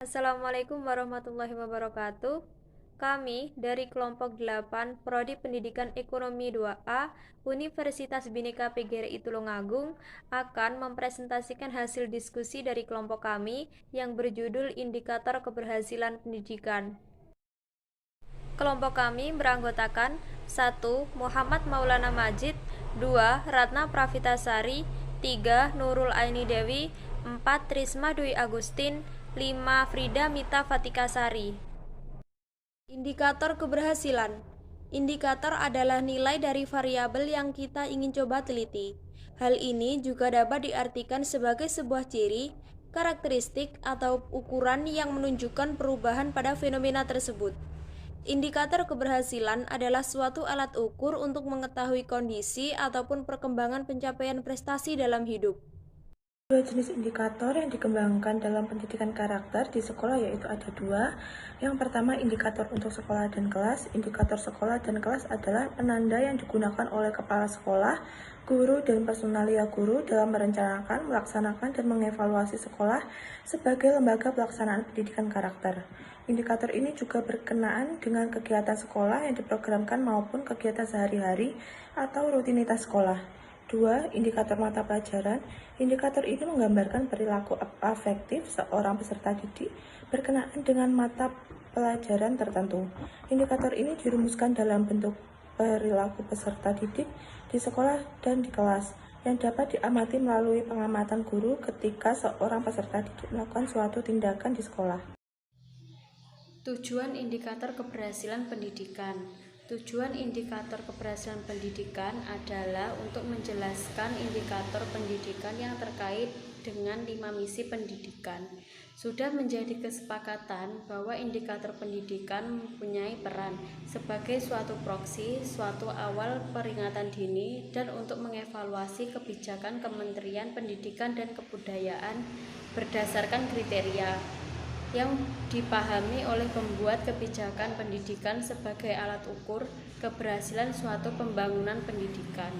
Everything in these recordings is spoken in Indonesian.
Assalamualaikum warahmatullahi wabarakatuh. Kami dari kelompok 8 Prodi Pendidikan Ekonomi 2A Universitas Bhinneka PGRI Tulungagung akan mempresentasikan hasil diskusi dari kelompok kami yang berjudul Indikator Keberhasilan Pendidikan. Kelompok kami beranggotakan 1. Muhammad Maulana Majid, 2. Ratna Pravitasari, 3. Nurul Aini Dewi, 4. Trisma Dwi Agustin, 5. Frida Mita Fatikasari. Indikator keberhasilan. Indikator adalah nilai dari variabel yang kita ingin coba teliti. Hal ini juga dapat diartikan sebagai sebuah ciri, karakteristik, atau ukuran yang menunjukkan perubahan pada fenomena tersebut. Indikator keberhasilan adalah suatu alat ukur untuk mengetahui kondisi ataupun perkembangan pencapaian prestasi dalam hidup. Dua jenis indikator yang dikembangkan dalam pendidikan karakter di sekolah yaitu ada dua. Yang pertama, indikator untuk sekolah dan kelas. Indikator sekolah dan kelas adalah penanda yang digunakan oleh kepala sekolah, guru, dan personalia guru dalam merencanakan, melaksanakan, dan mengevaluasi sekolah sebagai lembaga pelaksanaan pendidikan karakter. Indikator ini juga berkenaan dengan kegiatan sekolah yang diprogramkan maupun kegiatan sehari-hari atau rutinitas sekolah. 2. Indikator mata pelajaran. Indikator ini menggambarkan perilaku afektif seorang peserta didik berkenaan dengan mata pelajaran tertentu. Indikator ini dirumuskan dalam bentuk perilaku peserta didik di sekolah dan di kelas yang dapat diamati melalui pengamatan guru ketika seorang peserta didik melakukan suatu tindakan di sekolah. Tujuan indikator keberhasilan pendidikan. Tujuan indikator keberhasilan pendidikan adalah untuk menjelaskan indikator pendidikan yang terkait dengan 5 misi pendidikan. Sudah menjadi kesepakatan bahwa indikator pendidikan mempunyai peran sebagai suatu proksi, suatu awal peringatan dini, dan untuk mengevaluasi kebijakan Kementerian Pendidikan dan Kebudayaan berdasarkan kriteria yang dipahami oleh pembuat kebijakan pendidikan sebagai alat ukur keberhasilan suatu pembangunan pendidikan.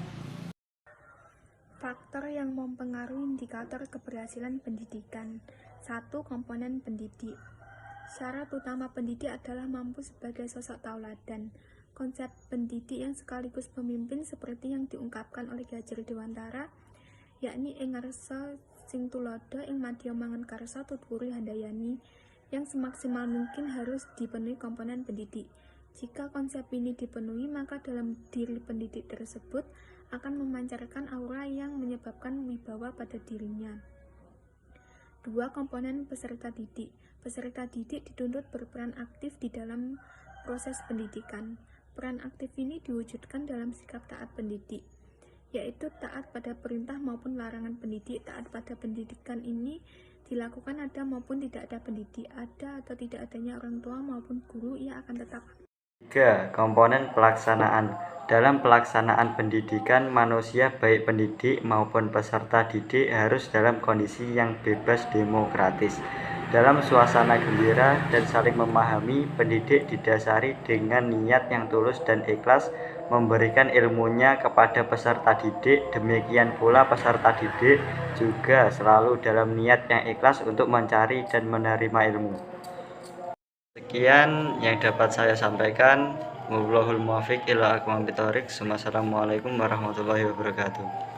Faktor yang mempengaruhi indikator keberhasilan pendidikan. 1. Komponen pendidik. Syarat utama pendidik adalah mampu sebagai sosok tauladan. Konsep pendidik yang sekaligus pemimpin seperti yang diungkapkan oleh Ki Hajar Dewantara, yakni ing ngarsa sing tulodo ing madya mangan karsa tuturi handayani, yang semaksimal mungkin harus dipenuhi komponen pendidik. Jika konsep ini dipenuhi, maka dalam diri pendidik tersebut akan memancarkan aura yang menyebabkan wibawa pada dirinya. 2. Komponen peserta didik. Peserta didik dituntut berperan aktif di dalam proses pendidikan. Peran aktif ini diwujudkan dalam sikap taat pendidik, yaitu taat pada perintah maupun larangan pendidik. Taat pada pendidikan ini dilakukan ada maupun tidak ada pendidik, ada atau tidak adanya orang tua maupun guru, ia akan tetap. 3. Komponen pelaksanaan. Dalam pelaksanaan pendidikan, manusia baik pendidik maupun peserta didik harus dalam kondisi yang bebas demokratis. Dalam suasana gembira dan saling memahami, pendidik didasari dengan niat yang tulus dan ikhlas memberikan ilmunya kepada peserta didik. Demikian pula peserta didik juga selalu dalam niat yang ikhlas untuk mencari dan menerima ilmu. Sekian yang dapat saya sampaikan. Wallahul muwaffiq ila aqwamit thoriq. Wassalamualaikum warahmatullahi wabarakatuh.